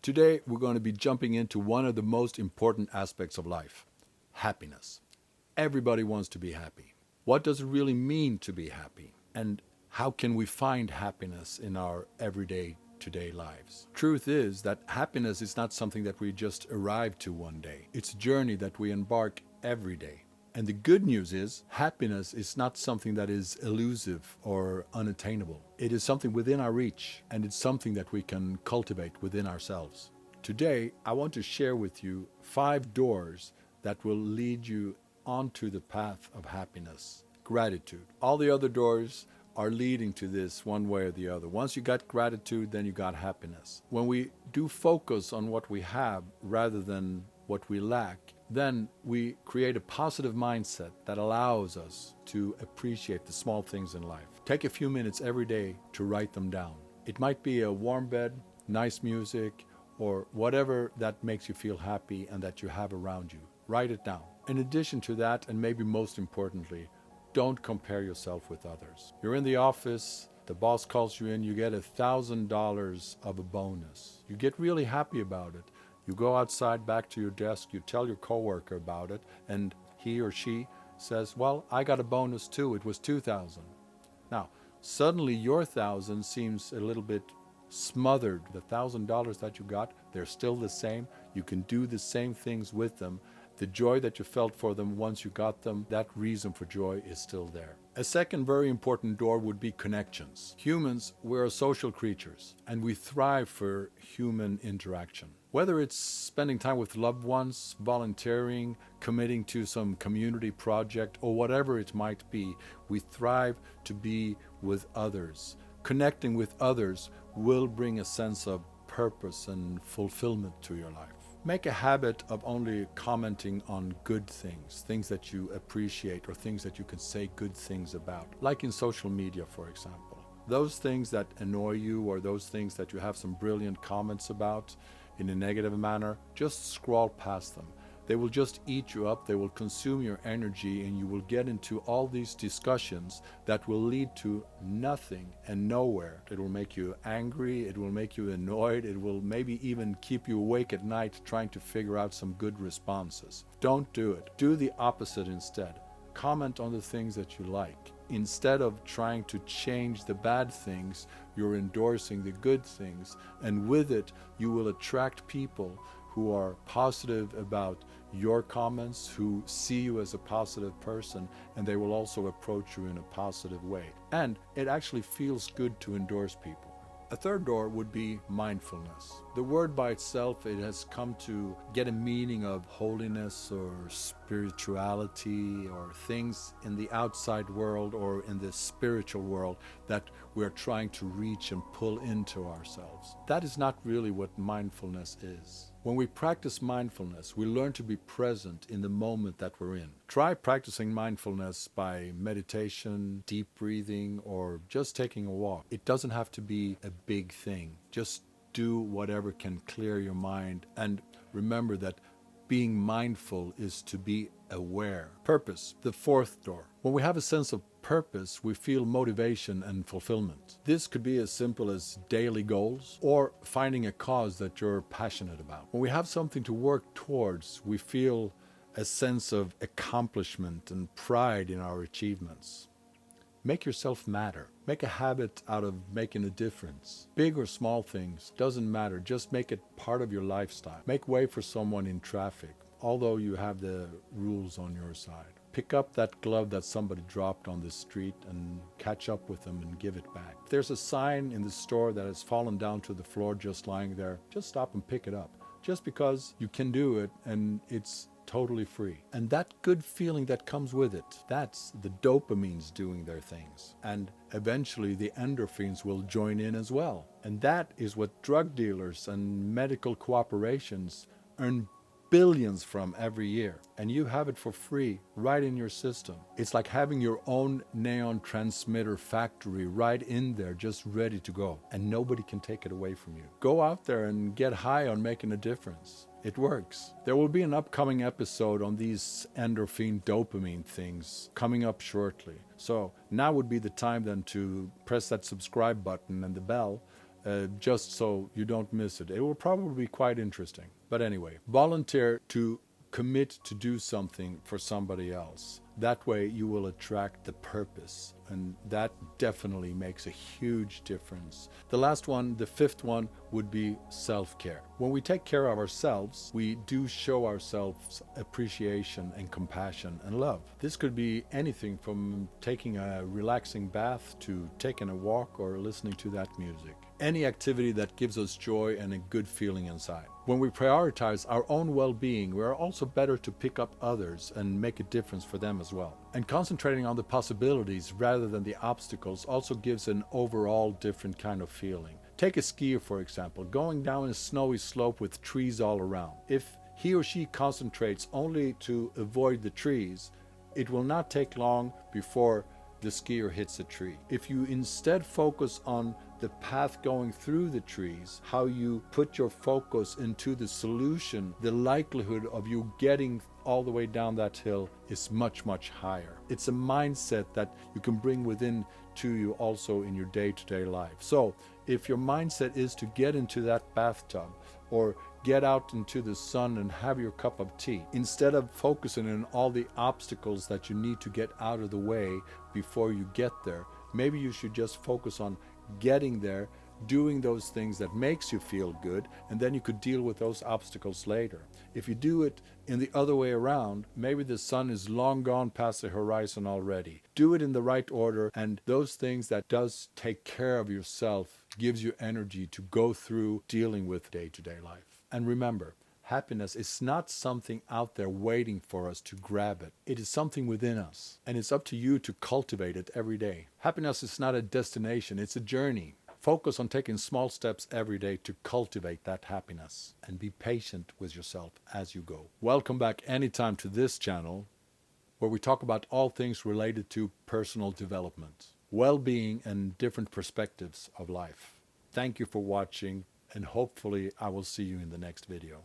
Today, we're going to be jumping into one of the most important aspects of life, happiness. Everybody wants to be happy. What does it really mean to be happy? And how can we find happiness in our everyday, today lives? Truth is that happiness is not something that we just arrive to one day. It's a journey that we embark every day. And the good news is, happiness is not something that is elusive or unattainable. It is something within our reach, and it's something that we can cultivate within ourselves. Today, I want to share with you 5 doors that will lead you onto the path of happiness. Gratitude. All the other doors are leading to this one way or the other. Once you got gratitude, then you got happiness. When we do focus on what we have rather than what we lack, then we create a positive mindset that allows us to appreciate the small things in life. Take a few minutes every day to write them down. It might be a warm bed, nice music, or whatever that makes you feel happy and that you have around you. Write it down. In addition to that, and maybe most importantly, don't compare yourself with others. You're in the office, the boss calls you in, you get $1,000 of a bonus. You get really happy about it. You go outside back to your desk, you tell your coworker about it, and he or she says, well, I got a bonus too, it was $2,000. Now, suddenly your 1,000 seems a little bit smothered. The $1,000 that you got, they're still the same. You can do the same things with them. The joy that you felt for them once you got them, that reason for joy is still there. A second very important door would be connections. Humans, we're social creatures, and we thrive for human interaction. Whether it's spending time with loved ones, volunteering, committing to some community project, or whatever it might be, we thrive to be with others. Connecting with others will bring a sense of purpose and fulfillment to your life. Make a habit of only commenting on good things, things that you appreciate or things that you can say good things about, like in social media, for example. Those things that annoy you or those things that you have some brilliant comments about in a negative manner, just scroll past them. They will just eat you up, they will consume your energy, and you will get into all these discussions that will lead to nothing and nowhere. It will make you angry, it will make you annoyed, it will maybe even keep you awake at night trying to figure out some good responses. Don't do it. Do the opposite instead. Comment on the things that you like. Instead of trying to change the bad things, you're endorsing the good things, and with it, you will attract people who are positive about your comments, who see you as a positive person, and they will also approach you in a positive way. And it actually feels good to endorse people. A third door would be mindfulness. The word by itself, it has come to get a meaning of holiness or spirituality or things in the outside world or in the spiritual world that we're trying to reach and pull into ourselves. That is not really what mindfulness is. When we practice mindfulness, we learn to be present in the moment that we're in. Try practicing mindfulness by meditation, deep breathing, or just taking a walk. It doesn't have to be a big thing. Just do whatever can clear your mind. And remember that being mindful is to be aware. Purpose, the fourth door. When we have a sense of purpose, we feel motivation and fulfillment. This could be as simple as daily goals or finding a cause that you're passionate about. When we have something to work towards, we feel a sense of accomplishment and pride in our achievements. Make yourself matter. Make a habit out of making a difference. Big or small things, doesn't matter. Just make it part of your lifestyle. Make way for someone in traffic, although you have the rules on your side. Pick up that glove that somebody dropped on the street and catch up with them and give it back. If there's a sign in the store that has fallen down to the floor just lying there, just stop and pick it up. Just because you can do it and it's totally free. And that good feeling that comes with it, that's the dopamines doing their things. And eventually the endorphins will join in as well. And that is what drug dealers and medical corporations earn billions from every year, and you have it for free right in your system. It's like having your own neon transmitter factory right in there, just ready to go, and nobody can take it away from you. Go out there and get high on making a difference. It works. There will be an upcoming episode on these endorphin dopamine things coming up shortly. So now would be the time then to press that subscribe button and the bell just so you don't miss it. It will probably be quite interesting. But anyway, volunteer to commit to do something for somebody else. That way you will attract the purpose, and that definitely makes a huge difference. The last one, the fifth one, would be self-care. When we take care of ourselves, we do show ourselves appreciation and compassion and love. This could be anything from taking a relaxing bath to taking a walk or listening to that music. Any activity that gives us joy and a good feeling inside. When we prioritize our own well-being, we are also better to pick up others and make a difference for them as well. And concentrating on the possibilities rather than the obstacles also gives an overall different kind of feeling. Take a skier, for example, going down a snowy slope with trees all around. If he or she concentrates only to avoid the trees, it will not take long before the skier hits a tree. If you instead focus on the path going through the trees, how you put your focus into the solution, the likelihood of you getting all the way down that hill is much, much higher. It's a mindset that you can bring within to you also in your day-to-day life. So if your mindset is to get into that bathtub or get out into the sun and have your cup of tea, instead of focusing on all the obstacles that you need to get out of the way before you get there, maybe you should just focus on getting there, doing those things that makes you feel good, and then you could deal with those obstacles later. If you do it in the other way around, maybe the sun is long gone past the horizon already. Do it in the right order, and those things that does take care of yourself gives you energy to go through dealing with day-to-day life. And remember, happiness is not something out there waiting for us to grab it. It is something within us, and it's up to you to cultivate it every day. Happiness is not a destination, it's a journey. Focus on taking small steps every day to cultivate that happiness, and be patient with yourself as you go. Welcome back anytime to this channel, where we talk about all things related to personal development, well-being, and different perspectives of life. Thank you for watching, and hopefully I will see you in the next video.